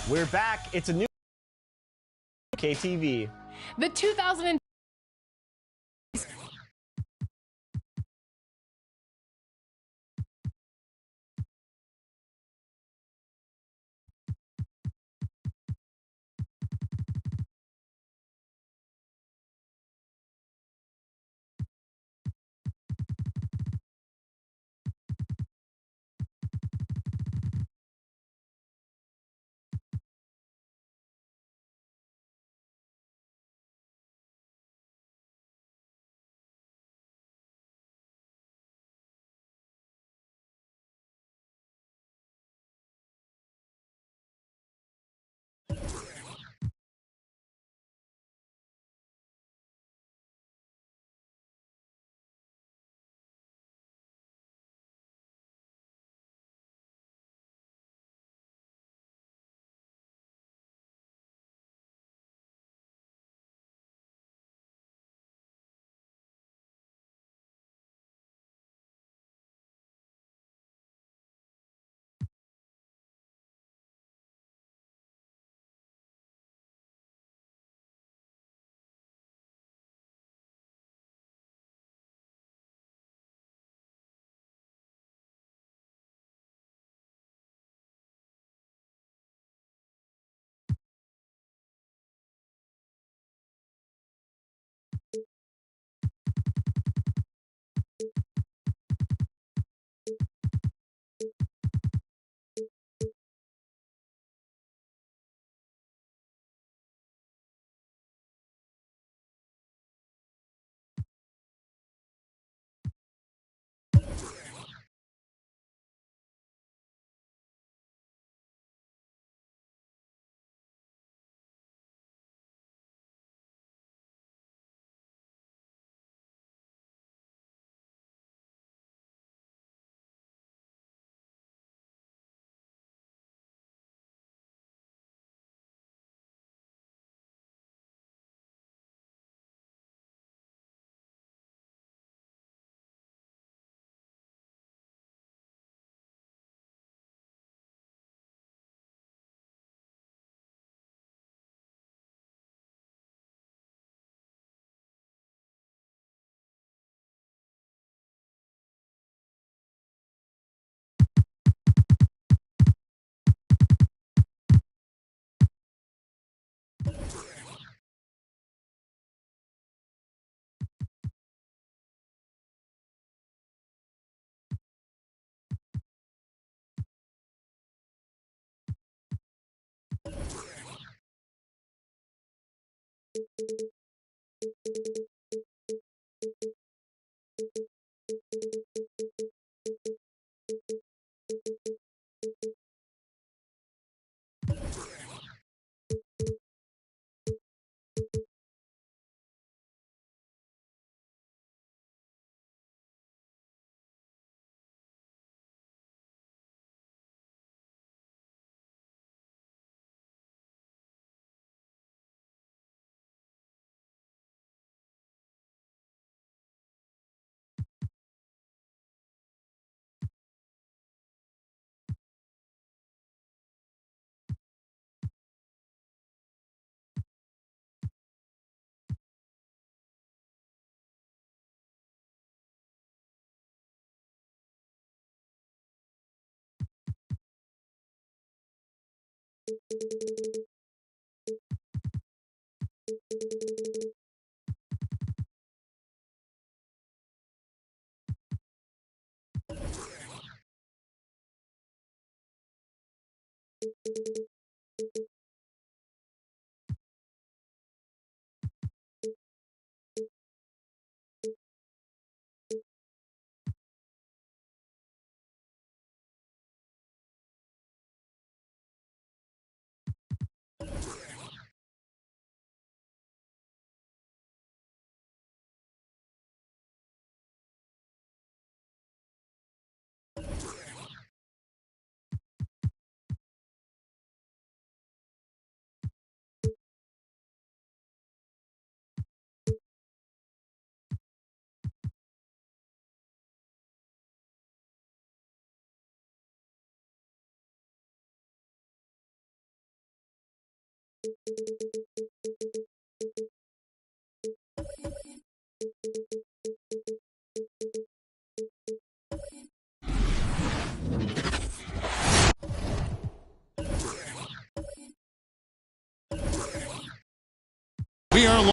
We're back. It's a new KTV. The 2000 We are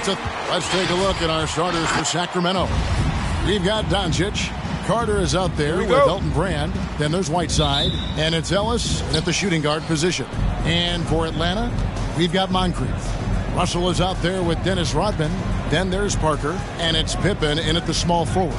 Let's take a look at our starters for Sacramento. We've got Doncic. Carter is out there with Elton Brand. Then there's Whiteside. And it's Ellis at the shooting guard position. And for Atlanta, we've got Moncrief. Russell is out there with Dennis Rodman. Then there's Parker. And it's Pippen in at the small forward.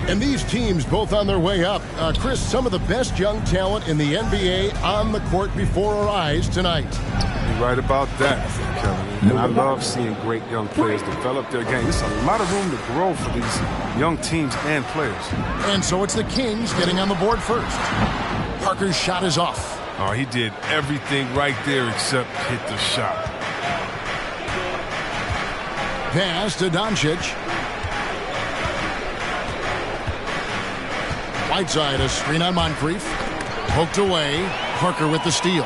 And these teams both on their way up. Chris, some of the best young talent in the NBA on the court before our eyes tonight. You're right about that, Kevin. And I love seeing great young players develop their game. There's a lot of room to grow for these young teams and players. And so it's the Kings getting on the board first. Parker's shot is off. Oh, he did everything right there except hit the shot. Pass to Doncic. Whiteside, a screen on Moncrief. Poked away. Parker with the steal.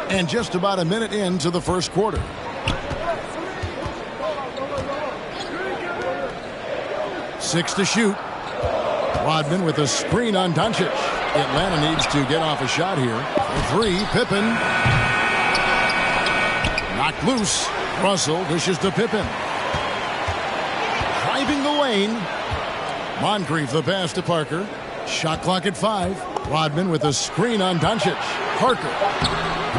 And just about a minute into the first quarter. Six to shoot. Rodman with a screen on Doncic. Atlanta needs to get off a shot here. For three, Pippen. Knocked loose. Russell dishes to Pippen. Driving the lane. Moncrief the pass to Parker. Shot clock at 5. Rodman with a screen on Doncic. Parker.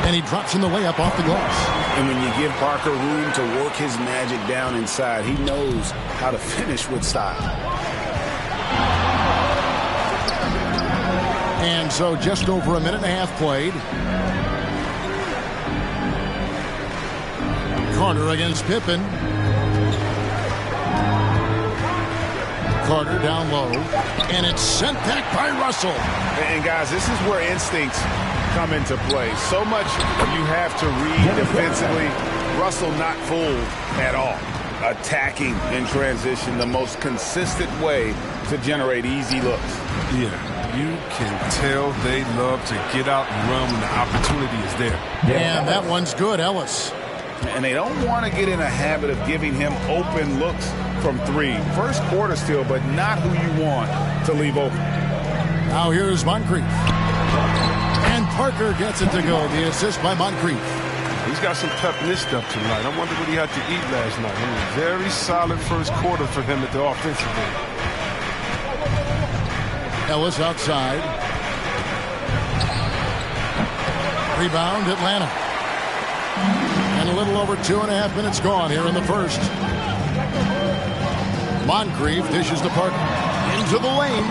And he drops in the layup off the glass. And when you give Parker room to work his magic down inside, he knows how to finish with style. And so just over a minute and a half played. Carter against Pippen. Carter down low. And it's sent back by Russell. And guys, this is where instincts come into play. So much you have to read defensively. Russell not fooled at all. Attacking in transition, the most consistent way to generate easy looks. Yeah, you can tell they love to get out and run when the opportunity is there. And that one's good, Ellis. And they don't want to get in a habit of giving him open looks from 3. First quarter still, but not who you want to leave open. Now here's Moncrief. And Parker gets it to go. The assist by Moncrief. He's got some pep in this stuff tonight. I wonder what he had to eat last night. Very solid first quarter for him at the offensive end. Ellis outside. Rebound, Atlanta. And a little over 2.5 minutes gone here in the first. Moncrief dishes to Parker. Into the lane.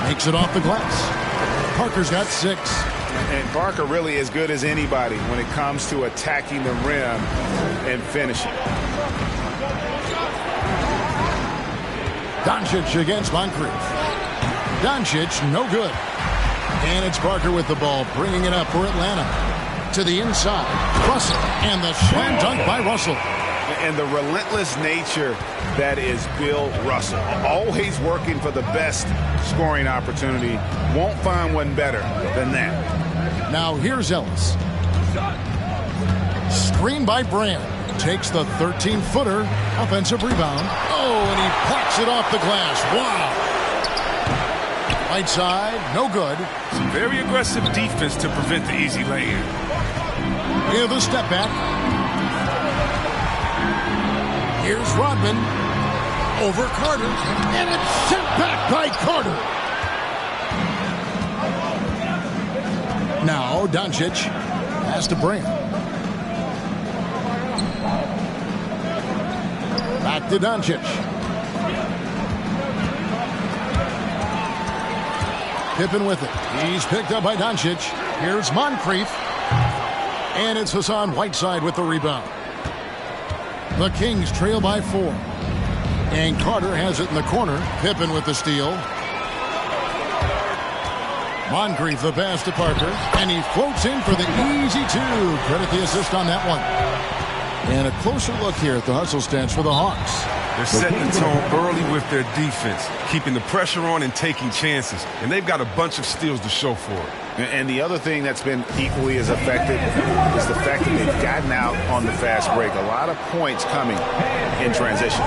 Makes it off the glass. Parker's got 6. And Parker really as good as anybody when it comes to attacking the rim and finishing. Doncic against Moncrief. Doncic, no good. And it's Parker with the ball, bringing it up for Atlanta. To the inside. Russell. And the slam dunk by Russell. And the relentless nature that is Bill Russell. Always working for the best scoring opportunity. Won't find one better than that. Now here's Ellis. Screen by Brand. Takes the 13-footer. Offensive rebound. Oh, and he plucks it off the glass. Wow. Right side, no good. Some very aggressive defense to prevent the easy lay-in. Here the step back. Here's Rodman. Over Carter. And it's sent back by Carter. Now Doncic has to Brand. Back to Doncic. Pippen with it. He's picked up by Doncic. Here's Moncrief. And it's Hassan Whiteside with the rebound. The Kings trail by 4. And Carter has it in the corner. Pippen with the steal. Moncrief the pass to Parker. And he floats in for the easy 2. Credit the assist on that one. And a closer look here at the hustle stance for the Hawks. They're setting the tone early with their defense, keeping the pressure on and taking chances. And they've got a bunch of steals to show for it. And the other thing that's been equally as effective is the fact that they've gotten out on the fast break. A lot of points coming in transition.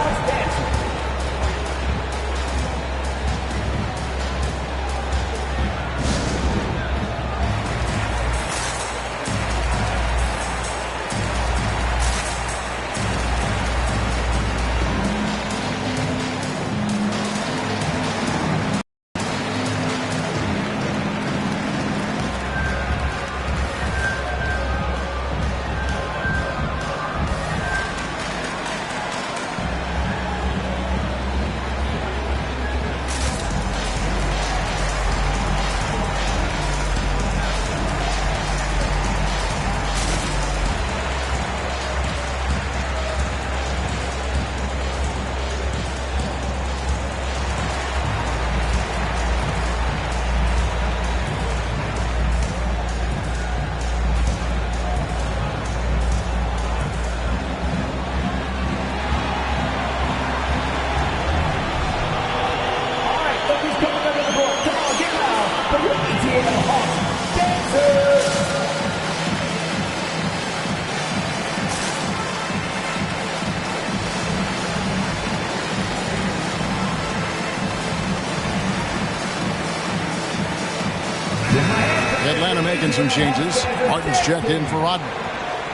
Atlanta making some changes. Martin's checked in for Rodman.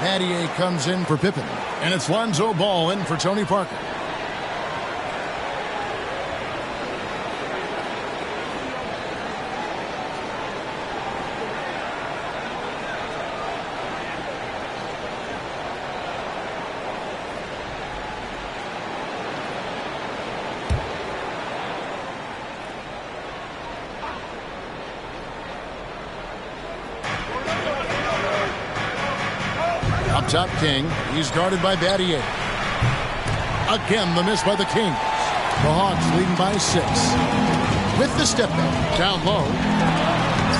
Mathieu comes in for Pippen. And it's Lonzo Ball in for Tony Parker. Up top, King. He's guarded by Battier. Again, the miss by the Kings. The Hawks leading by 6. With the step back. Down low.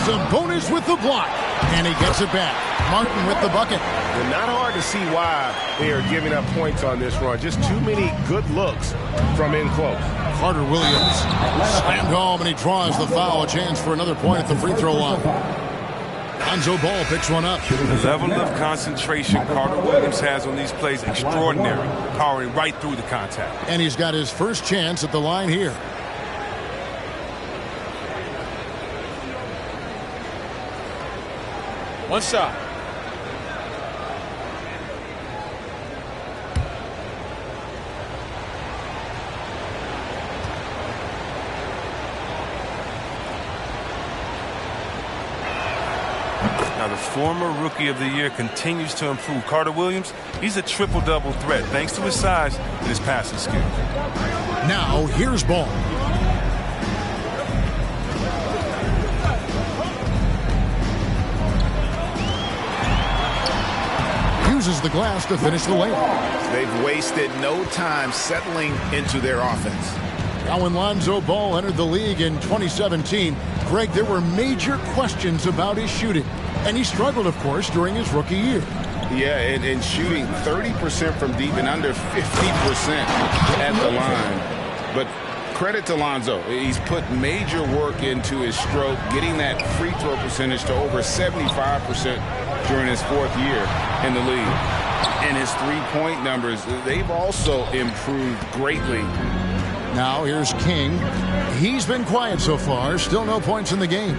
Sabonis with the block. And he gets it back. Martin with the bucket. And not hard to see why they are giving up points on this run. Just too many good looks from in close. Carter Williams slammed home, and he draws the foul. A chance for another point at the free throw line. Lonzo Ball picks one up. The level of concentration Carter Williams has on these plays extraordinary, powering right through the contact. And he's got his first chance at the line here. One shot. Now, the former Rookie of the Year continues to improve. Carter Williams, he's a triple-double threat thanks to his size and his passing skills. Now, here's Ball. Uses the glass to finish the layup. They've wasted no time settling into their offense. Now, when Lonzo Ball entered the league in 2017, Greg, there were major questions about his shooting. And he struggled, of course, during his rookie year. Yeah, and shooting 30% from deep and under 50% at the line. But credit to Lonzo. He's put major work into his stroke, getting that free throw percentage to over 75% during his 4th year in the league. And his three-point numbers, they've also improved greatly. Now here's King. He's been quiet so far. Still no points in the game.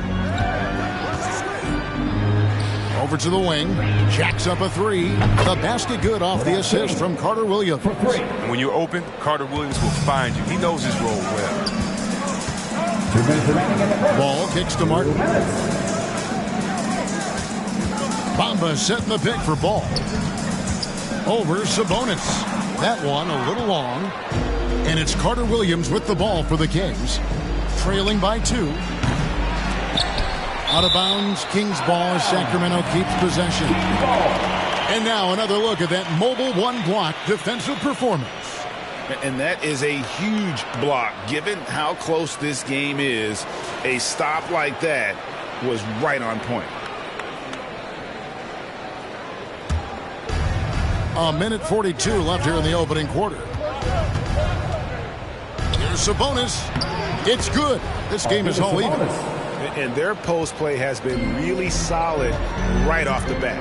Over to the wing. Jacks up a 3. The basket good off the assist from Carter Williams. And when you're open, Carter Williams will find you. He knows his role well. Ball kicks to Martin. Bamba setting the pick for Ball. Over Sabonis. That one a little long. And it's Carter Williams with the ball for the Kings. Trailing by 2. Out of bounds, Kings ball as Sacramento keeps possession. And now another look at that mobile one-block defensive performance. And that is a huge block. Given how close this game is, a stop like that was right on point. A minute 42 left here in the opening quarter. Here's Sabonis. It's good. This game is all even. And their post play has been really solid right off the bat.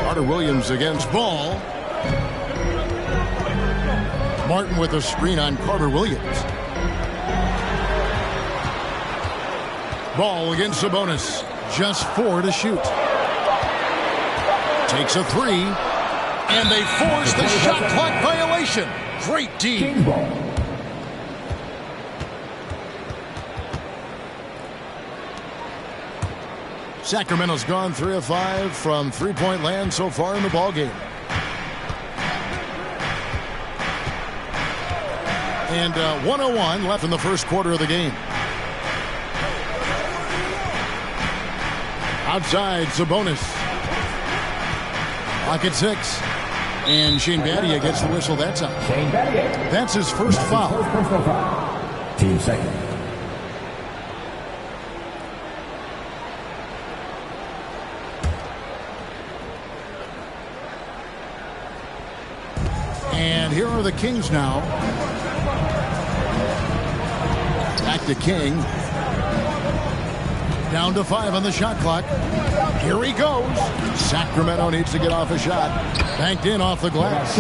Carter Williams against Ball. Martin with a screen on Carter Williams. Ball against Sabonis. Just 4 to shoot. Takes a 3. And they force the shot clock violation. Great D. Sacramento's gone 3 of 5 from three-point land so far in the ballgame. And 101 left in the first quarter of the game. Outside, Sabonis. Pocket 6. And Shane Battier gets the whistle that time. That's his first foul. Team second. And here are the Kings now. Back to King. Down to 5 on the shot clock. Here he goes. Sacramento needs to get off a shot. Banked in off the glass.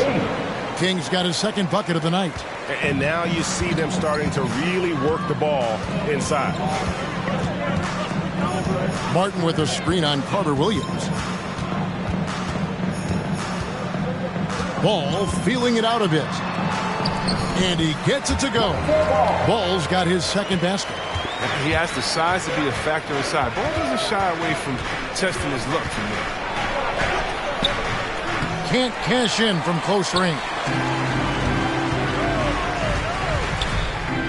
King's got his second bucket of the night. And now you see them starting to really work the ball inside. Martin with a screen on Carter Williams. Ball feeling it out a bit. And he gets it to go. Ball's got his second basket. He has the size to be a factor inside. Ball doesn't shy away from testing his luck from there. Can't cash in from close range.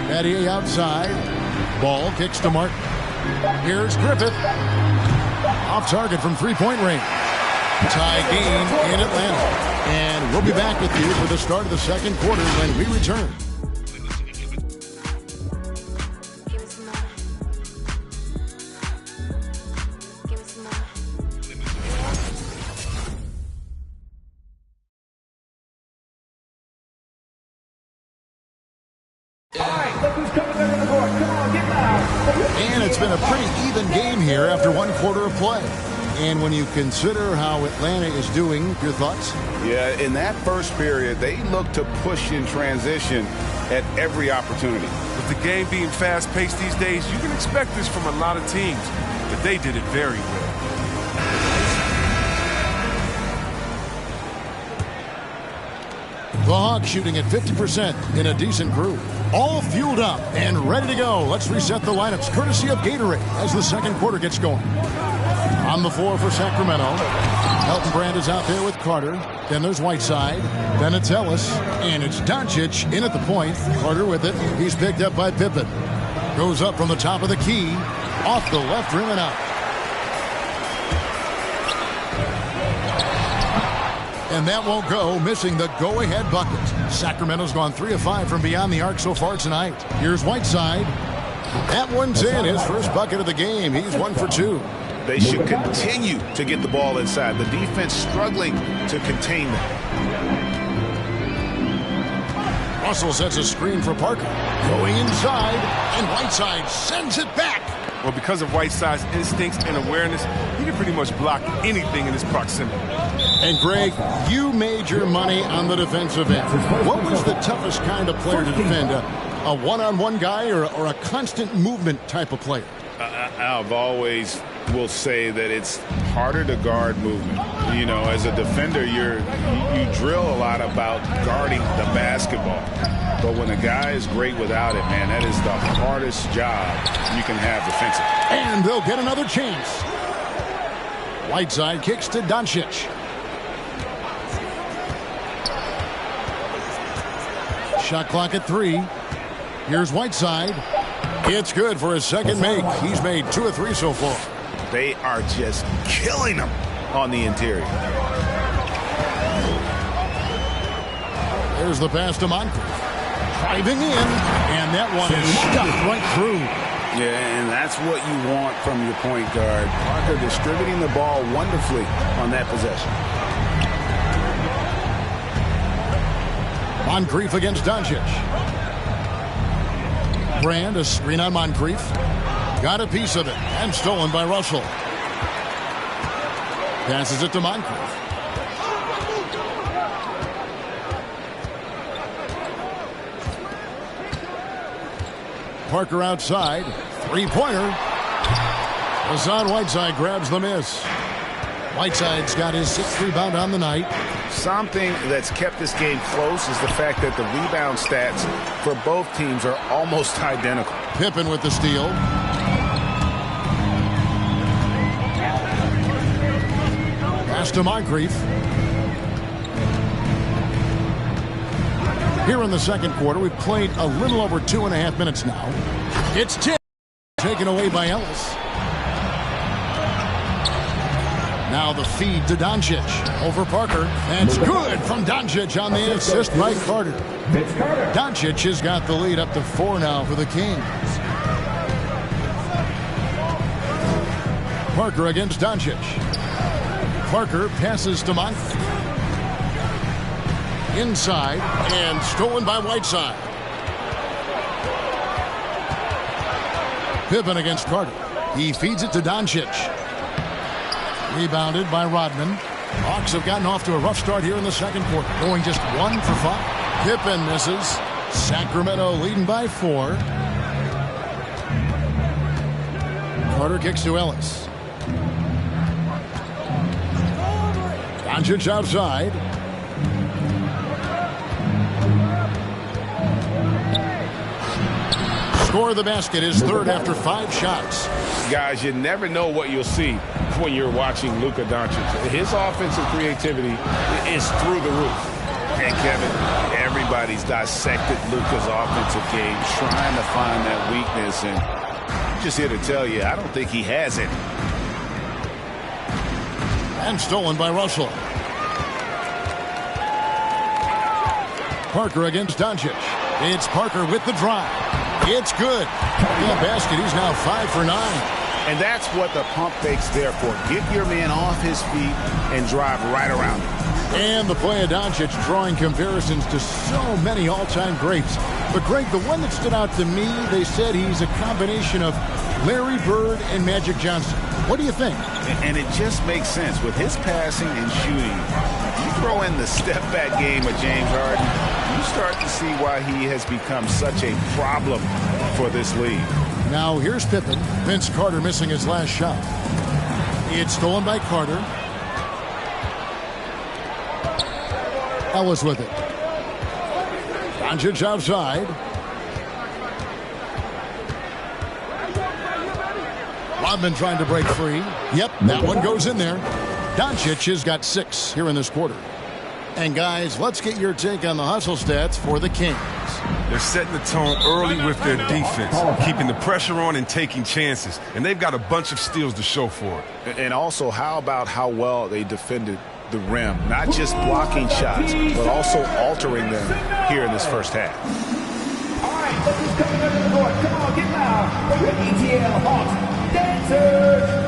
Battier outside. Ball kicks to Martin. Here's Griffith. Off target from three-point range. Tie game in Atlanta. And we'll be back with you for the start of the second quarter when we return. And it's been a pretty even game here after one quarter of play. And when you consider how Atlanta is doing, your thoughts? Yeah, in that first period, they looked to push in transition at every opportunity. With the game being fast-paced these days, you can expect this from a lot of teams, but they did it very well. The Hawks shooting at 50% in a decent groove. All fueled up and ready to go. Let's reset the lineups courtesy of Gatorade as the second quarter gets going. On the floor for Sacramento, Elton Brand is out there with Carter. Then there's Whiteside. Then it's Ellis. And it's Doncic in at the point. Carter with it. He's picked up by Pippen. Goes up from the top of the key. Off the left rim and out. And that won't go, missing the go-ahead bucket. Sacramento's gone 3 of 5 from beyond the arc so far tonight. Here's Whiteside. That one's in, his first bucket of the game. He's 1 for 2. They should continue to get the ball inside. The defense struggling to contain them. Russell sets a screen for Parker. Going inside, and Whiteside sends it back. Well, because of Whiteside's instincts and awareness, he can pretty much block anything in his proximity. And, Greg, you made your money on the defensive end. What was the toughest kind of player to defend? A one-on-one guy or a constant movement type of player? I've always will say that it's harder to guard movement. You know, as a defender, you drill a lot about guarding the basketball. But when a guy is great without it, man, that is the hardest job you can have defensively. And they'll get another chance. Whiteside kicks to Doncic. Shot clock at 3. Here's Whiteside. It's good for his second make. He's made 2 of 3 so far. They are just killing him on the interior. There's the pass to Moncrief. Driving in, and that one is stuffed right through. Yeah, and that's what you want from your point guard. Parker distributing the ball wonderfully on that possession. Moncrief against Doncic. Brand, a screen on Moncrief. Got a piece of it, and stolen by Russell. Passes it to Moncrief. Parker outside. Three-pointer. Hassan Whiteside grabs the miss. Whiteside's got his 6th rebound on the night. Something that's kept this game close is the fact that the rebound stats for both teams are almost identical. Pippen with the steal. Pass to Moncrief. Here in the second quarter, we've played a little over 2.5 minutes now. It's tipped. Taken away by Ellis. Now the feed to Doncic. Over Parker. That's good from Doncic on the assist by Carter. Doncic has got the lead up to 4 now for the Kings. Parker against Doncic. Parker passes to Moncrief. Inside and stolen by Whiteside. Pippen against Carter. He feeds it to Doncic. Rebounded by Rodman. Hawks have gotten off to a rough start here in the second quarter, going just 1 for 5. Pippen misses. Sacramento leading by 4. Carter kicks to Ellis. Doncic outside. Score the basket, his 3rd after 5 shots. Guys, you never know what you'll see when you're watching Luka Doncic. His offensive creativity is through the roof. And Kevin, everybody's dissected Luka's offensive game, trying to find that weakness, and I'm just here to tell you, I don't think he has it. And stolen by Russell. Parker against Doncic. It's Parker with the drive. It's good. The basket. He's now 5 for 9. And that's what the pump fake's there for. Get your man off his feet and drive right around him. And the play of Doncic drawing comparisons to so many all-time greats. But, Greg, the one that stood out to me, they said he's a combination of Larry Bird and Magic Johnson. What do you think? And it just makes sense. With his passing and shooting, you throw in the step-back game of James Harden, you start to see why he has become such a problem for this league. Now, here's Pippen. Vince Carter missing his last shot. It's stolen by Carter. Ellis with it. Doncic outside. Rodman trying to break free. Yep, that one goes in there. Doncic has got 6 here in this quarter. And, guys, let's get your take on the hustle stats for the Kings. They're setting the tone early with their defense, keeping the pressure on and taking chances. And they've got a bunch of steals to show for it. And also, how about how well they defended the rim? Not just blocking shots, but also altering them here in this first half. All right, let's just coming under the court. Come on, get loud for your ETL Hawks dancers.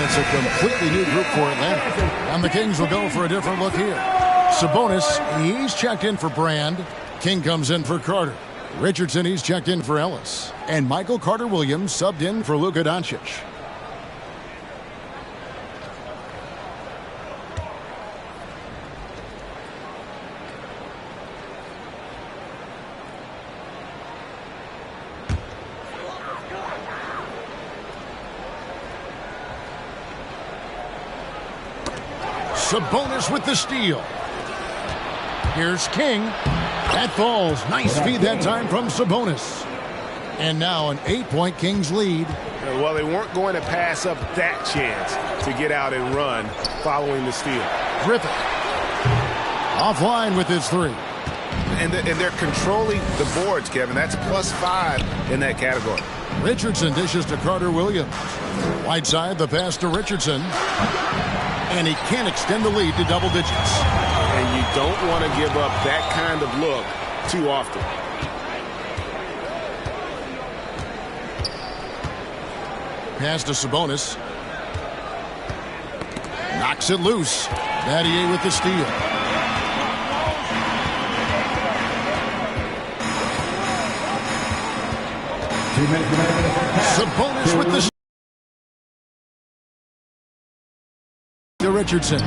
It's a completely new group for Atlanta. And the Kings will go for a different look here. Sabonis, he's checked in for Brand. King comes in for Carter. Richardson, he's checked in for Ellis. And Michael Carter-Williams subbed in for Luka Doncic. Sabonis with the steal. Here's King. That falls. Nice feed that time from Sabonis. And now an 8-point Kings lead. Well, they weren't going to pass up that chance to get out and run following the steal. Griffin. Offline with his 3. And they're controlling the boards, Kevin. That's +5 in that category. Richardson dishes to Carter-Williams. Whiteside, the pass to Richardson. And he can't extend the lead to double digits. And you don't want to give up that kind of look too often. Pass to Sabonis. Knocks it loose. Battier with the steal. Sabonis with the steal. To Richardson.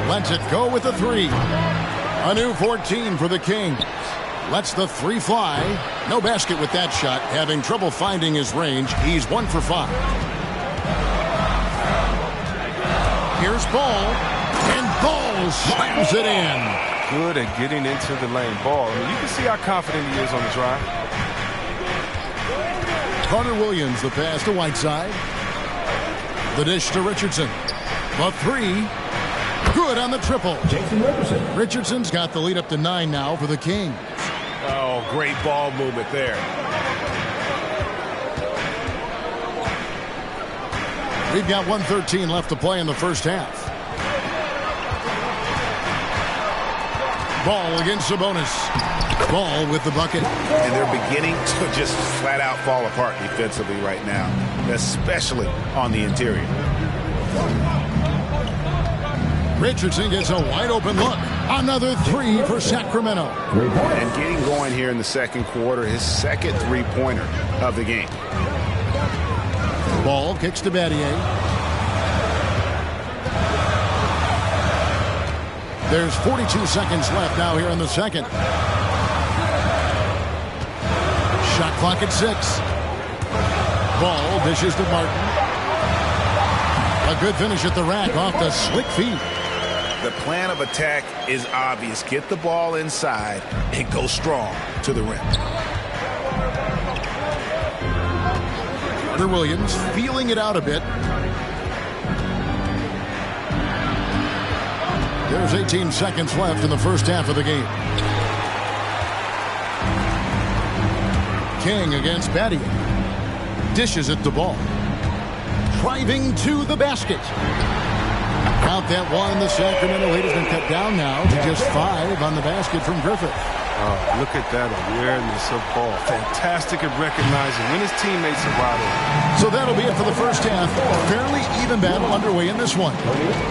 Lets it go with the 3. A new 14 for the Kings. Lets the 3 fly. No basket with that shot. Having trouble finding his range. He's 1 for 5. Here's Ball. And Ball slams it in. Good at getting into the lane. Ball. I mean, you can see how confident he is on the drive. Carter-Williams, the pass to Whiteside. The dish to Richardson. The 3. Good on the triple. Jason Richardson. Richardson's got the lead up to 9 now for the Kings. Oh, great ball movement there. We've got 1:13 left to play in the first half. Ball against Sabonis. Ball with the bucket. And they're beginning to just flat out fall apart defensively right now, especially on the interior. Richardson gets a wide open look. Another three for Sacramento. And getting going here in the second quarter, his second three-pointer of the game. Ball kicks to Battier. There's 42 seconds left now here in the second. Shot clock at 6. Ball dishes to Martin. A good finish at the rack off the slick feet. The plan of attack is obvious. Get the ball inside and go strong to the rim. Carter Williams feeling it out a bit. There's 18 seconds left in the first half of the game. King against Battier. Dishes at the ball. Driving to the basket. Count that one. The Sacramento lead has been cut down now to just 5 on the basket from Griffith. Look at that awareness of ball. Fantastic at recognizing when his teammates are wide open. So that'll be it for the first half. Fairly even battle underway in this one.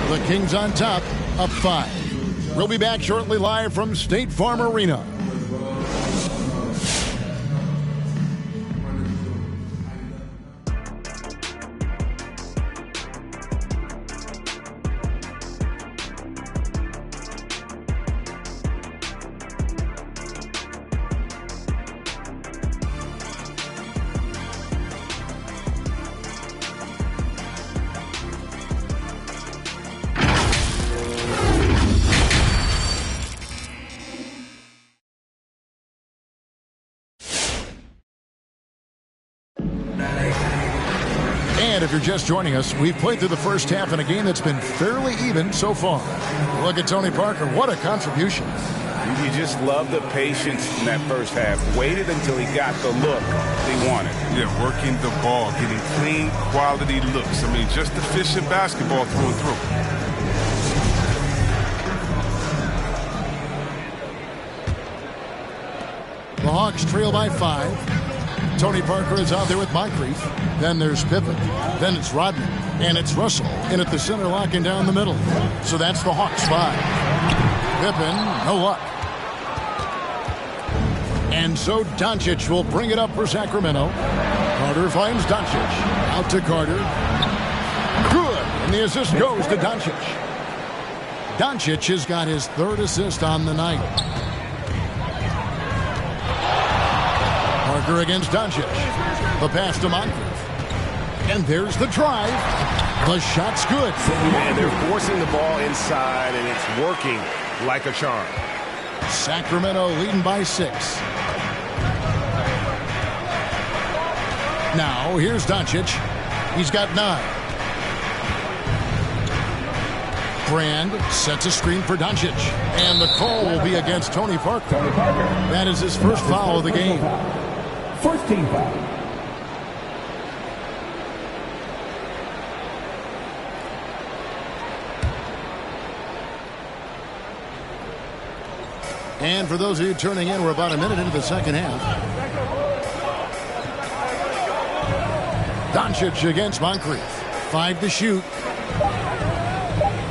The Kings on top, up 5. We'll be back shortly live from State Farm Arena. And if you're just joining us, we've played through the first half in a game that's been fairly even so far. Look at Tony Parker. What a contribution. You just love the patience in that first half. Waited until he got the look he wanted. Yeah, working the ball, getting clean, quality looks. I mean, just efficient basketball through and through. The Hawks trail by 5. Tony Parker is out there with Moncrief. Then there's Pippen. Then it's Rodman. And it's Russell in at the center, locking down the middle. So that's the Hawks 5. Pippen, no luck. And so Doncic will bring it up for Sacramento. Carter finds Doncic. Out to Carter. Good. And the assist goes to Doncic. Doncic has got his 3rd assist on the night. Parker against Doncic. The pass to Moncrief. And there's the drive. The shot's good. And they're forcing the ball inside, and it's working like a charm. Sacramento leading by 6. Now, here's Doncic. He's got 9. Brand sets a screen for Doncic. And the call will be against Tony Parker. That is his first foul of the game. First team foul. And for those of you turning in, we're about a minute into the second half. Doncic against Moncrief. 5 to shoot.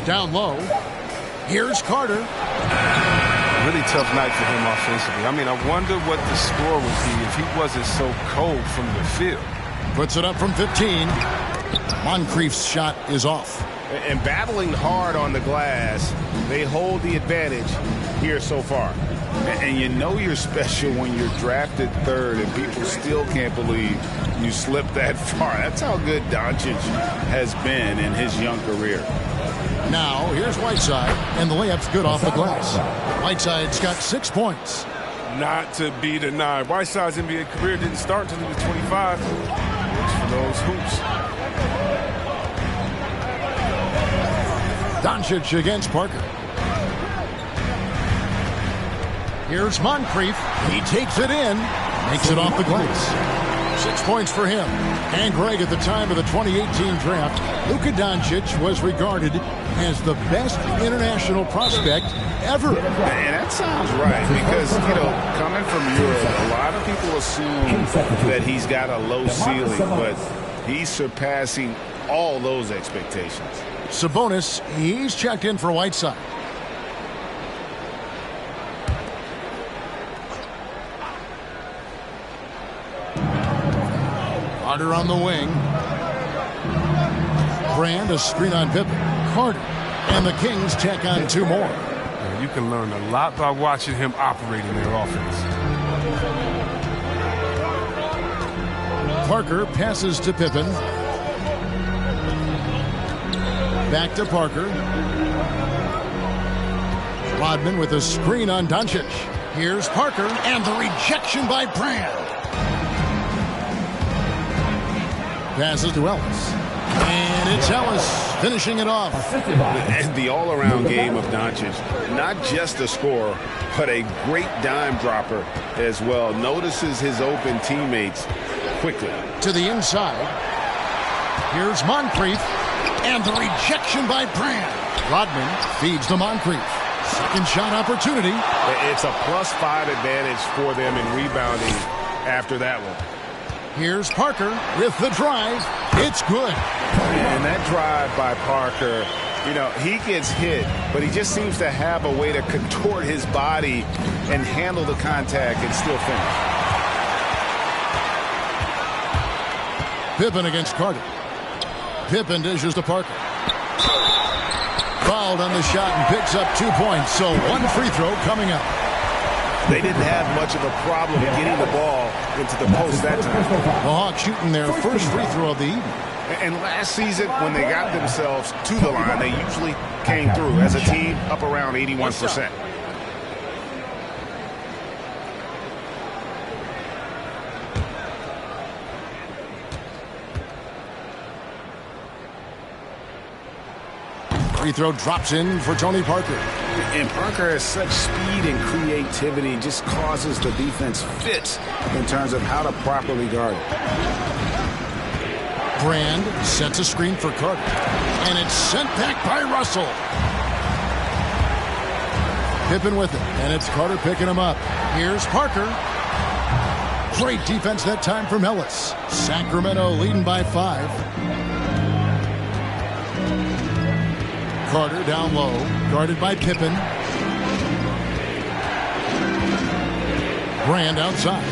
Down low. Here's Carter. Really tough night for him offensively. I mean, I wonder what the score would be if he wasn't so cold from the field. Puts it up from 15. Moncrief's shot is off. And battling hard on the glass, they hold the advantage here so far. And you know you're special when you're drafted 3rd and people still can't believe you slipped that far. That's how good Doncic has been in his young career. Now, here's Whiteside, and the layup's good off the glass. Whiteside's got 6 points. Not to be denied. Whiteside's NBA career didn't start until he was 25. Looks for those hoops. Doncic against Parker. Here's Moncrief. He takes it in. Makes it off the glass. 6 points for him. And Greg, at the time of the 2018 draft, Luka Doncic was regarded as the best international prospect ever. And that sounds right, because, coming from Europe, a lot of people assume that he's got a low ceiling, but he's surpassing all those expectations. Sabonis, he's checked in for Whiteside. Carter on the wing. Brand, a screen on Pippen. Carter. And the Kings check on 2 more. Yeah, you can learn a lot by watching him operating their offense. Parker passes to Pippen. Back to Parker. Rodman with a screen on Doncic. Here's Parker, and the rejection by Brand. Passes to Ellis. And it's Ellis finishing it off. And the all-around game of Doncic, not just a scorer, but a great dime dropper as well. Notices his open teammates quickly. To the inside. Here's Moncrief. And the rejection by Brand. Rodman feeds to Moncrief. Second shot opportunity. It's a +5 advantage for them in rebounding after that one. Here's Parker with the drive. It's good. And that drive by Parker, he gets hit, but he just seems to have a way to contort his body and handle the contact and still finish. Pippen against Carter. Pippen dishes to Parker. Fouled on the shot and picks up 2 points. So 1 free throw coming up. They didn't have much of a problem getting the ball into the post that time. The Hawks shooting their first free throw of the evening. And last season, when they got themselves to the line, they usually came through as a team up around 81%. Free throw drops in for Tony Parker. And Parker has such speed and creativity, just causes the defense fits in terms of how to properly guard it. Brand sets a screen for Carter. And it's sent back by Russell. Pippen with it. And it's Carter picking him up. Here's Parker. Great defense that time from Ellis. Sacramento leading by 5. Carter down low, guarded by Pippen. Brand outside.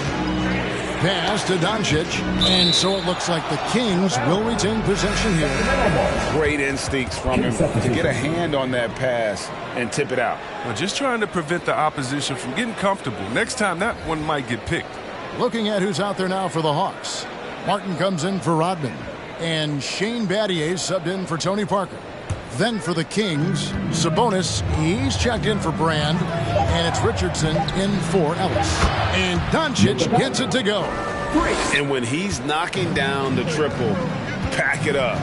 Pass to Doncic, and so it looks like the Kings will retain possession here. Great instincts from him to get a hand on that pass and tip it out. Well, just trying to prevent the opposition from getting comfortable. Next time, that one might get picked. Looking at who's out there now for the Hawks. Martin comes in for Rodman, and Shane Battier subbed in for Tony Parker. Then for the Kings, Sabonis, he's checked in for Brand, and it's Richardson in for Ellis. And Doncic gets it to go. And when he's knocking down the triple, pack it up.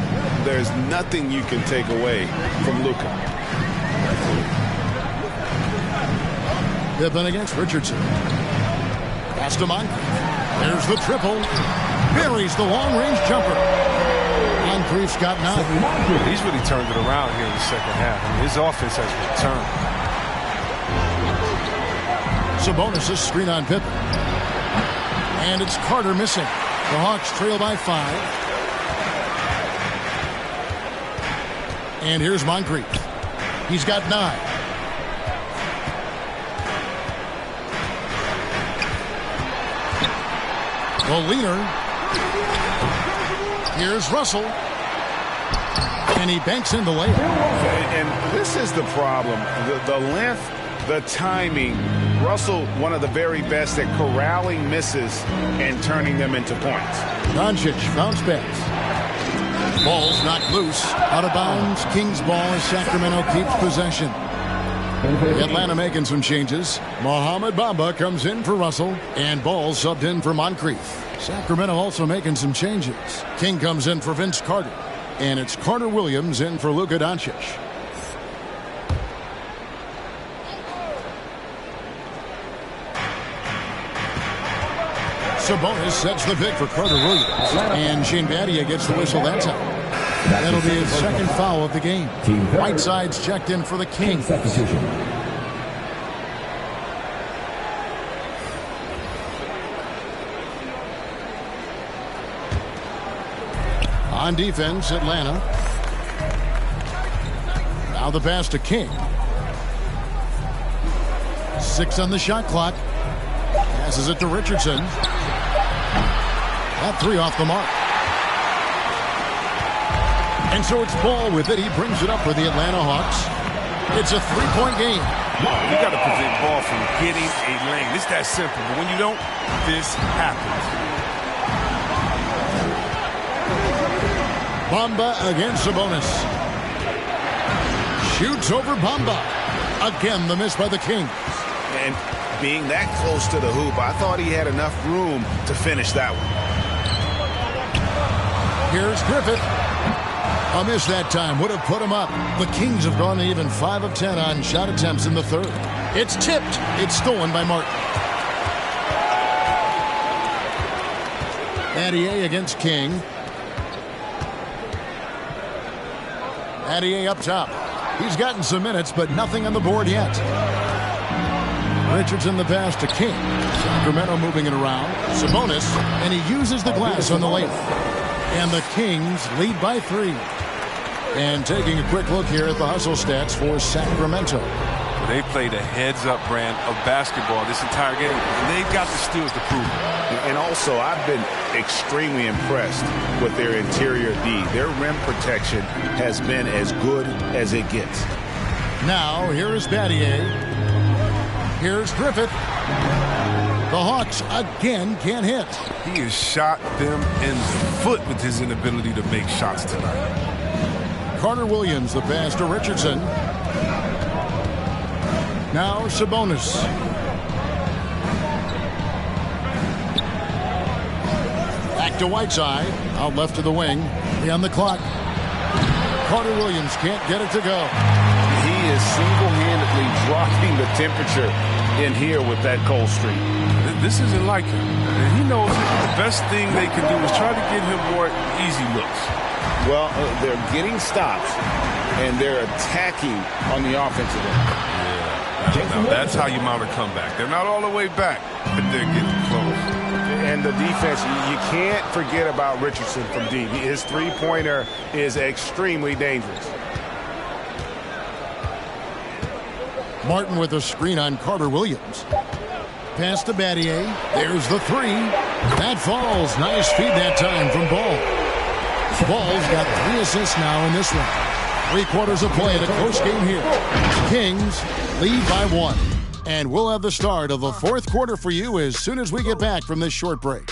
There's nothing you can take away from Luka. Pippen against Richardson. Pass to Moncrief. There's the triple. Buries the long-range jumper. Moncrief's got 9. He's really turned it around here in the second half. I mean, his offense has returned. Sabonis' screen on Pippen. And it's Carter missing. The Hawks trail by 5. And here's Moncrief. He's got 9. The leaner. Here's Russell. And he banks in the layup. And this is the problem. The length, the timing. Russell, one of the very best at corralling misses and turning them into points. Doncic bounce pass. Ball's knocked loose. Out of bounds. Kings ball as Sacramento keeps possession. Atlanta making some changes. Mohamed Bamba comes in for Russell. And Ball subbed in for Moncrief. Sacramento also making some changes. King comes in for Vince Carter. And it's Carter Williams in for Luka Doncic. Sabonis sets the pick for Carter Williams. And Shane Battier gets the whistle that time. That'll be his second foul of the game. Whiteside's checked in for the Kings. On defense, Atlanta. Now the pass to King. 6 on the shot clock. Passes it to Richardson. That 3 off the mark. And so it's Ball with it. He brings it up for the Atlanta Hawks. It's a 3-point game. You got to prevent Ball from getting a lane. It's that simple. But when you don't, this happens. Bamba against Sabonis. Shoots over Bamba. Again, the miss by the Kings. And being that close to the hoop, I thought he had enough room to finish that one. Here's Griffith. A miss that time would have put him up. The Kings have gone even 5 of 10 on shot attempts in the third. It's tipped. It's stolen by Martin. Battier against King. Battier up top. He's gotten some minutes, but nothing on the board yet. Richardson the pass to King. Sacramento moving it around. Sabonis, and he uses the glass on the layup. And the Kings lead by 3. And taking a quick look here at the hustle stats for Sacramento. They played a heads-up brand of basketball this entire game, and they've got the steals to prove it. And also, I've been extremely impressed with their interior D. Their rim protection has been as good as it gets. Now, here is Battier. Here's Griffith. The Hawks again can't hit. He has shot them in the foot with his inability to make shots tonight. Carter Williams, the pass to Richardson. Now Sabonis. Back to Whiteside. Out left to the wing. He on the clock. Carter Williams can't get it to go. He is single-handedly dropping the temperature in here with that cold streak. This isn't like him. And he knows the best thing they can do is try to get him more easy looks. Well, they're getting stops, and they're attacking on the offensive end. Now that's how you mount a comeback. They're not all the way back, but they're getting close. And the defense, you can't forget about Richardson from deep. His three-pointer is extremely dangerous. Martin with a screen on Carter Williams. Pass to Battier. There's the 3. That falls. Nice feed that time from Ball. Ball's got 3 assists now in this one. 3/4 of play in a close game here. Kings lead by 1. And we'll have the start of the 4th quarter for you as soon as we get back from this short break.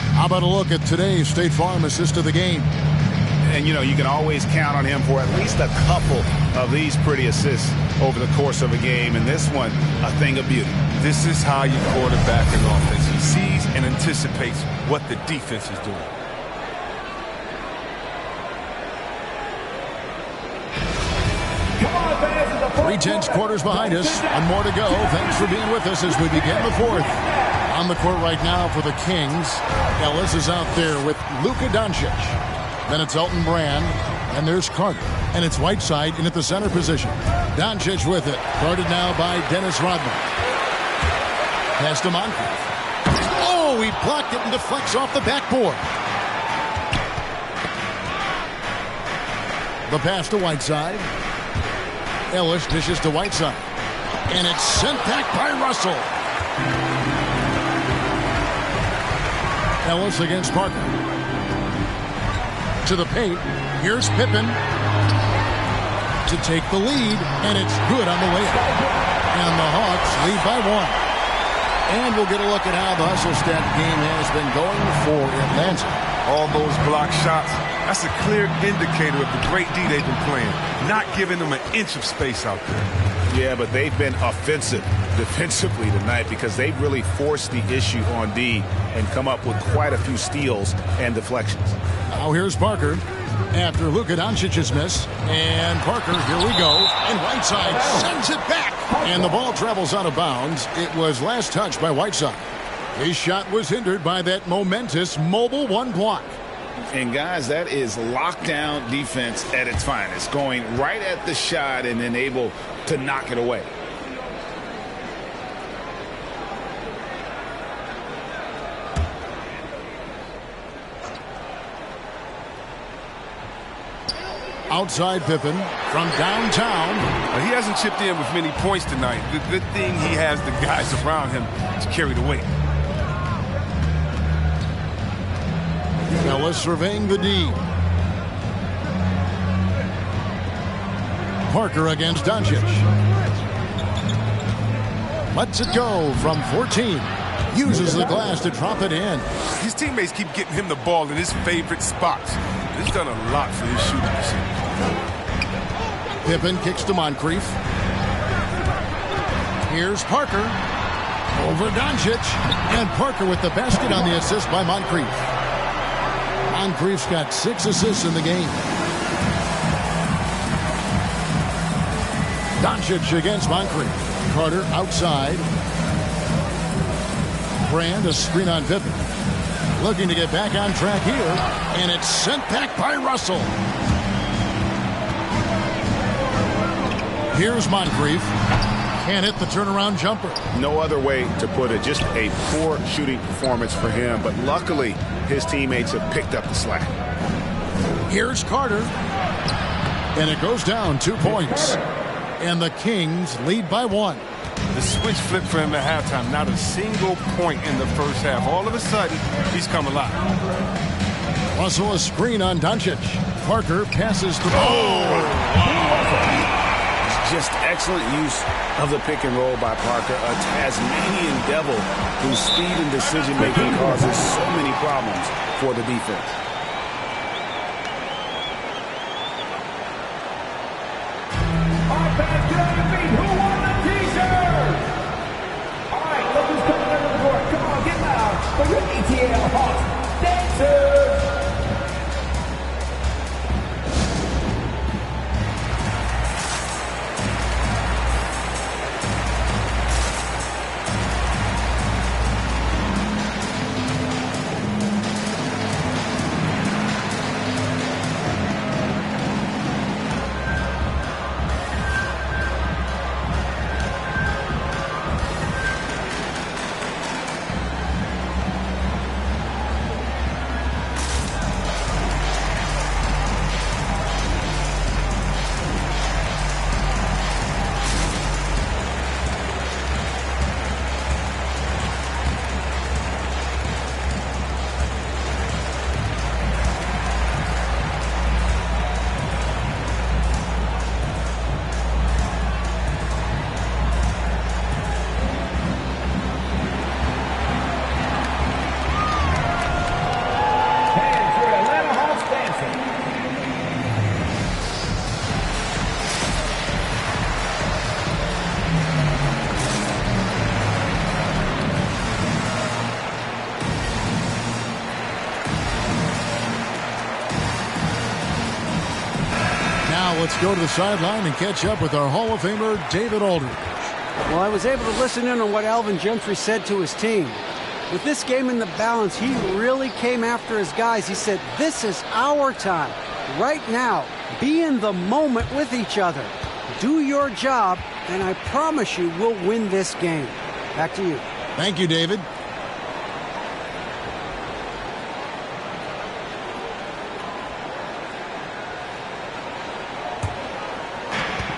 How about a look at today's State Farm assist of the game? And, you know, you can always count on him for at least a couple of these pretty assists over the course of a game. And this one, a thing of beauty. This is how you quarterback an offense. He sees and anticipates what the defense is doing. Come on, fans. 3 tense quarters behind us. One more to go. Thanks for being with us as we begin the 4th. On the court right now for the Kings. Ellis is out there with Luka Doncic. Then it's Elton Brand, and there's Carter. And it's Whiteside in at the center position. Doncic with it. Guarded now by Dennis Rodman. Pass to Moncrief. Oh, he blocked it and deflects off the backboard. The pass to Whiteside. Ellis dishes to Whiteside. And it's sent back by Russell. Ellis against Parker. To the paint. Here's Pippen to take the lead, and it's good on the layup. And the Hawks lead by 1. And we'll get a look at how the hustle stat game has been going for Atlanta. All those block shots, that's a clear indicator of the great D they've been playing, not giving them an inch of space out there. Yeah, but they've been offensive defensively tonight because they've really forced the issue on D and come up with quite a few steals and deflections. Now here's Parker after Luka Doncic's miss. And Parker, here we go. And Whiteside sends it back. And the ball travels out of bounds. It was last touched by Whiteside. His shot was hindered by that momentous mobile one block. And guys, that is lockdown defense at its finest. Going right at the shot and then able to knock it away. Outside Pippen from downtown. He hasn't chipped in with many points tonight. The good thing he has the guys around him to carry the weight. Ellis surveying the D. Parker against Doncic. Lets it go from 14. Uses the glass to drop it in. His teammates keep getting him the ball in his favorite spots. He's done a lot for his shooting percentage. Pippen kicks to Moncrief. Here's Parker. Over Doncic. And Parker with the basket on the assist by Moncrief. Moncrief's got 6 assists in the game. Doncic against Moncrief. Carter outside. Brand a screen on Pippen. Looking to get back on track here. And it's sent back by Russell. Here's Moncrief. Can't hit the turnaround jumper. No other way to put it. Just a poor shooting performance for him. But luckily, his teammates have picked up the slack. Here's Carter. And it goes down 2 points. And the Kings lead by 1. The switch flipped for him at halftime. Not a single point in the first half. All of a sudden, he's come alive. Russell a screen on Doncic. Parker passes the ball. Just excellent use of the pick and roll by Parker. A Tasmanian devil whose speed and decision-making causes so many problems for the defense. All right, fans, get on your feet. Who won the t-shirt? All right, look who's coming under the court. Come on, get loud for your ATL Hawks dancers. Let's go to the sideline and catch up with our Hall of Famer, David Aldridge. Well, I was able to listen in on what Alvin Gentry said to his team. With this game in the balance, he really came after his guys. He said, this is our time. Right now, be in the moment with each other. Do your job, and I promise you we'll win this game. Back to you. Thank you, David.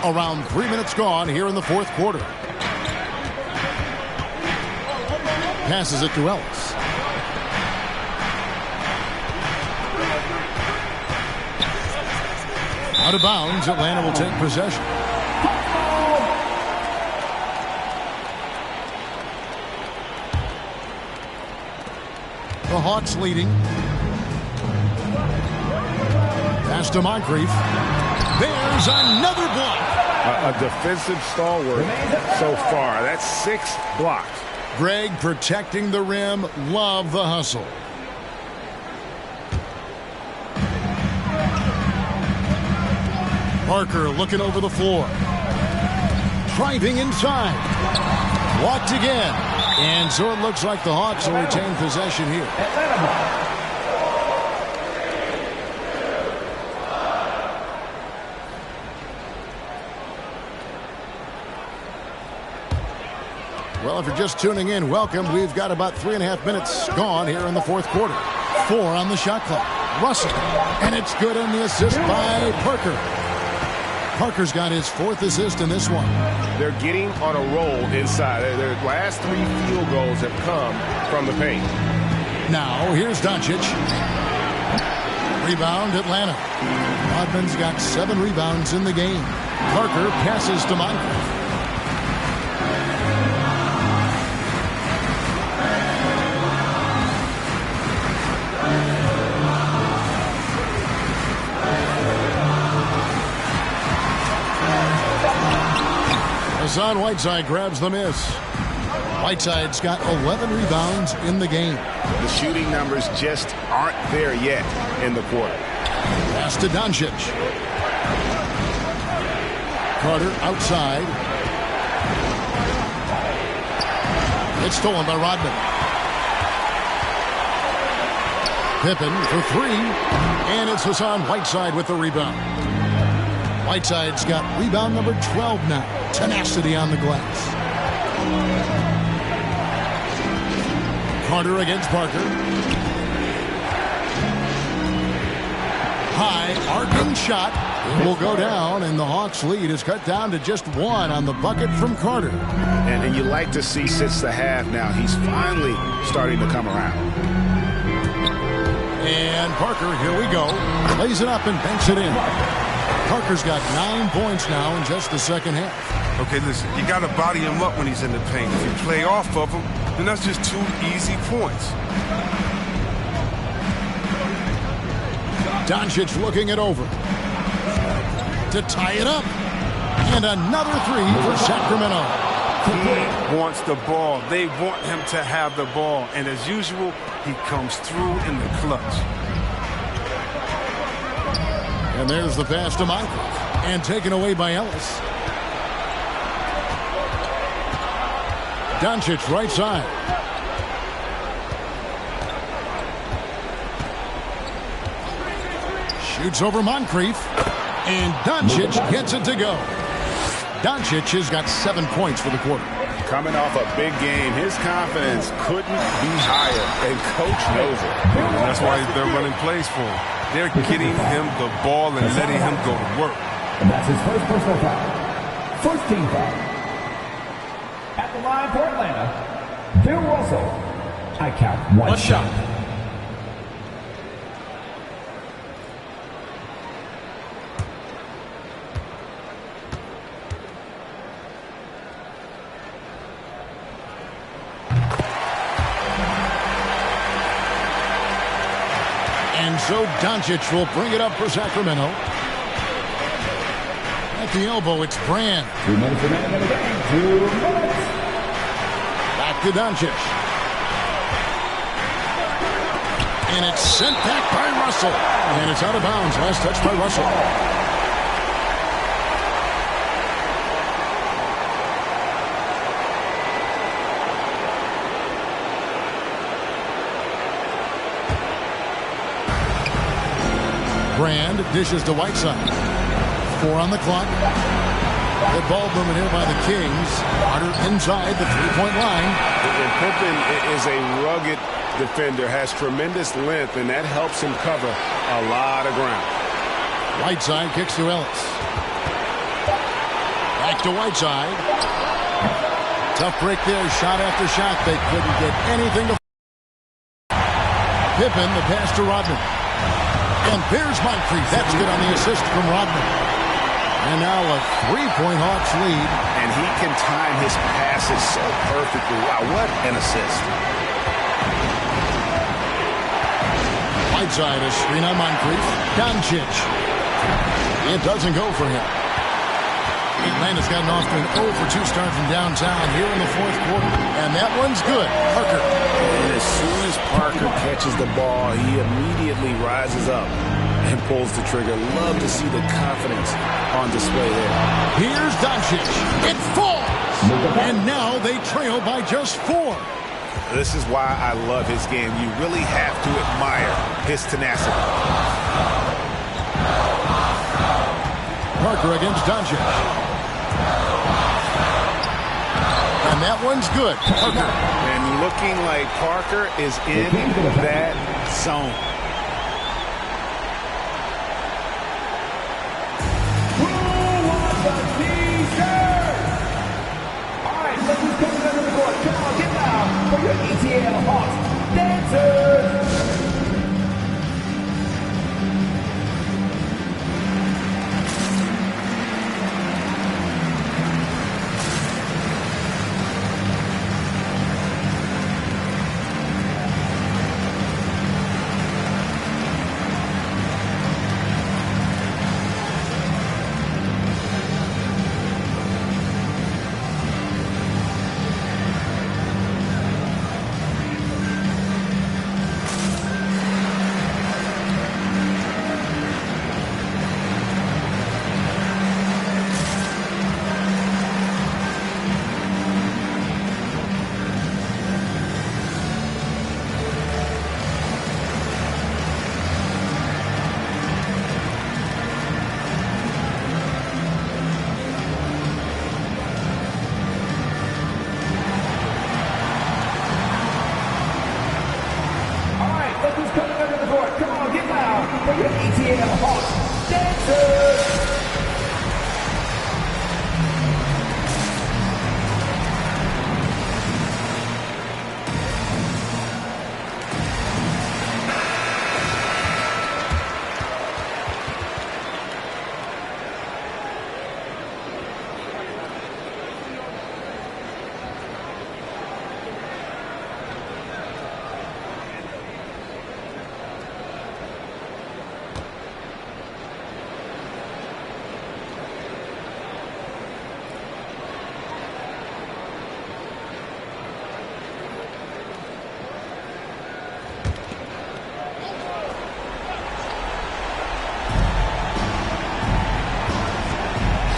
Around 3 minutes gone here in the fourth quarter. Passes it to Ellis. Out of bounds, Atlanta will take possession. The Hawks leading. Pass to Moncrief. There's another block. A defensive stalwart so far. That's 6 blocks. Greg protecting the rim. Love the hustle. Parker looking over the floor. Driving inside. Blocked again. And so it looks like the Hawks will retain possession here. Well, if you're just tuning in, welcome. We've got about 3.5 minutes gone here in the fourth quarter. 4 on the shot clock. Russell. And it's good on the assist by Parker. Parker's got his 4th assist in this one. They're getting on a roll inside. Their last 3 field goals have come from the paint. Now, here's Doncic. Rebound, Atlanta. Rodman's got 7 rebounds in the game. Parker passes to Moncrief. Hassan Whiteside grabs the miss. Whiteside's got 11 rebounds in the game. The shooting numbers just aren't there yet in the quarter. Pass to Doncic. Carter outside. It's stolen by Rodman. Pippen for 3. And it's Hassan Whiteside with the rebound. Whiteside's got rebound number 12 now. Tenacity on the glass. Carter against Parker. High, arcing shot. It will go down, and the Hawks' lead is cut down to just 1 on the bucket from Carter. And you like to see since the half now, he's finally starting to come around. And Parker, here we go. Lays it up and banks it in. Parker's got 9 points now in just the second half. Okay, listen, you got to body him up when he's in the paint. If you play off of him, then that's just 2 easy points. Doncic looking it over. To tie it up. And another 3 for Sacramento. He wants the ball. They want him to have the ball. And as usual, he comes through in the clutch. And there's the pass to Moncrief. And taken away by Ellis. Doncic right side. Shoots over Moncrief. And Doncic gets it to go. Doncic has got 7 points for the quarter. Coming off a big game, his confidence couldn't be higher, and coach knows it. And that's why they're running plays for him. They're getting him the ball and letting him go to work. And that's his first personal foul. First team foul. At the line for Atlanta, Bill Russell. I count 1 shot. And so Doncic will bring it up for Sacramento. At the elbow, it's Brand. 2 minutes remaining in the game. 2 minutes. Back to Doncic. And it's sent back by Russell. And it's out of bounds. Last touch by Russell. Brand dishes to Whiteside. 4 on the clock. The ball movement here by the Kings. Carter inside the 3-point line. And Pippen is a rugged defender, has tremendous length, and that helps him cover a lot of ground. Whiteside kicks to Ellis. Back to Whiteside. Tough break there, shot after shot. They couldn't get anything to. Pippen, the pass to Rodman. And there's Moncrief. That's good on the assist from Rodman. And now a 3-point Hawks lead. And he can time his passes so perfectly. Wow, what an assist. Whiteside, a screen on Moncrief. Doncic. It doesn't go for him. Atlanta's gotten off to an 0 for 2 start from downtown here in the fourth quarter. And that one's good. Parker. And as soon as Parker catches the ball, he immediately rises up and pulls the trigger. Love to see the confidence on display there. Here's Doncic. It falls. And now they trail by just 4. This is why I love his game. You really have to admire his tenacity. Parker against Doncic. And that one's good. Parker. And looking like Parker is in that zone. Who wants a t-shirt? All right, look who's coming under the court. Come on, get loud for your ETL Hawks dancers. For your ETL Hawks dancers.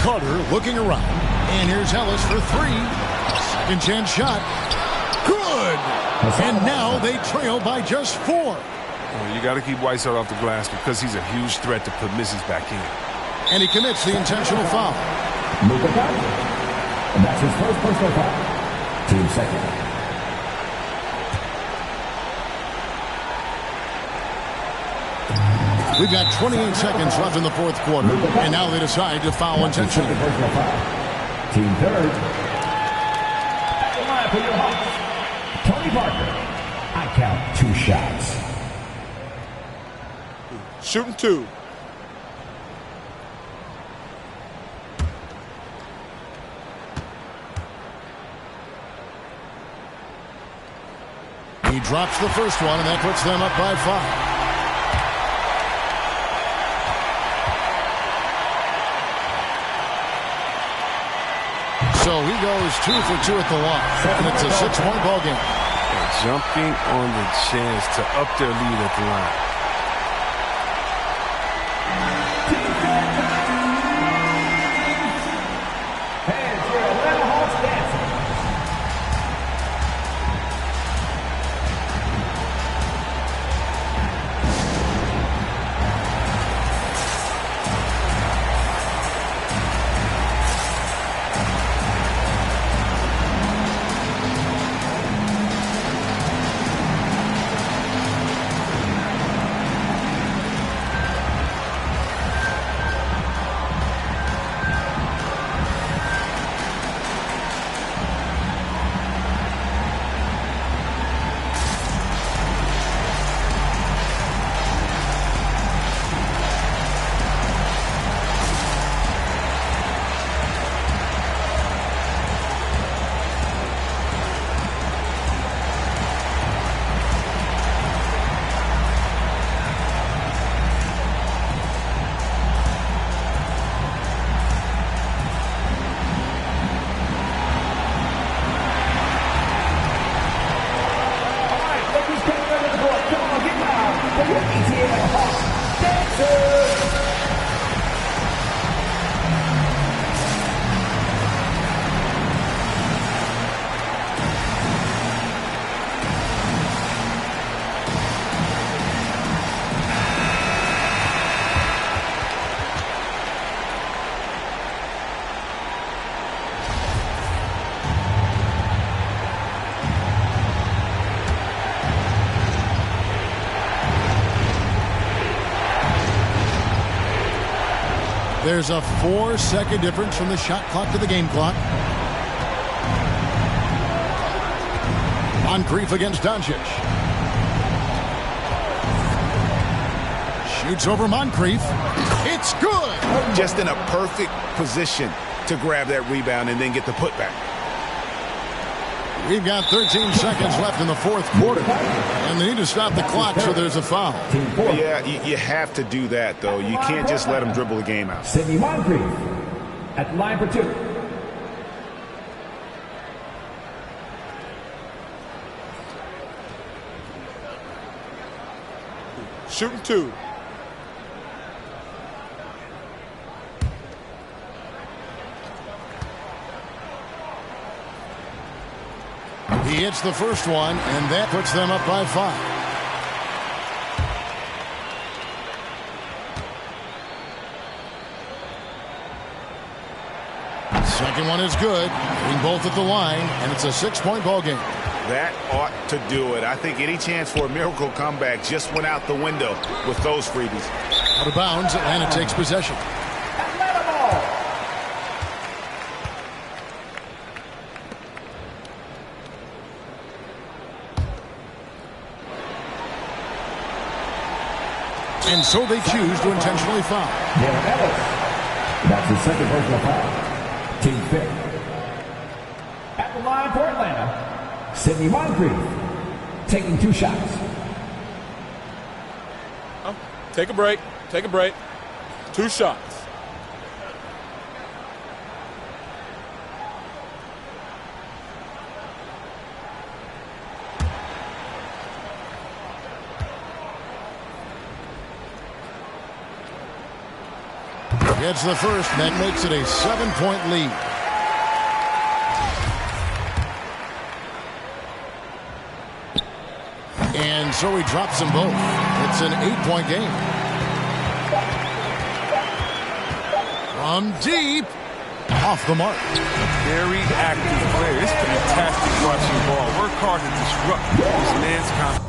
Carter looking around. And here's Ellis for 3. Second chance shot. Good. And now they trail by just 4. You got to keep Whiteside off the glass because he's a huge threat to put misses back in. And he commits the intentional foul. Luka Doncic. And that's his first personal foul. Team second. We've got 28 seconds left in the fourth quarter. And now they decide to foul intentionally. Team third. Line for your Hawks. Tony Parker. I count 2 shots. Shooting 2. He drops the first one, and that puts them up by 5. So he goes 2 for 2 at the line, and it's a 6-point ball game. And jumping on the chance to up their lead at the line. And your Atlanta Hawks dancing. There's a 4-second difference from the shot clock to the game clock. Moncrief against Doncic. Shoots over Moncrief. It's good. Just in a perfect position to grab that rebound and then get the putback. We've got 13 seconds left in the fourth quarter. And they need to stop the clock, so there's a foul. Yeah, you have to do that, though. You can't just let them dribble the game out. Sidney Moncrief at the line for 2. Shooting 2. He hits the first one, and that puts them up by 5. Second one is good. Hitting both at the line, and it's a 6-point ball game. That ought to do it. I think any chance for a miracle comeback just went out the window with those freebies. Out of bounds, Atlanta takes possession. Atlanta ball. And so they choose to intentionally foul. Darren Ellis. That's his second personal foul. Team 5th. At the line for Atlanta, Sidney Moncrief taking 2 shots. Oh, take a break. Take a break. 2 shots. Gets the first, and that makes it a 7-point lead. And so he drops them both. It's an 8-point game. From deep, off the mark. Very active player. It's fantastic watching ball. Work hard to disrupt this man's confidence.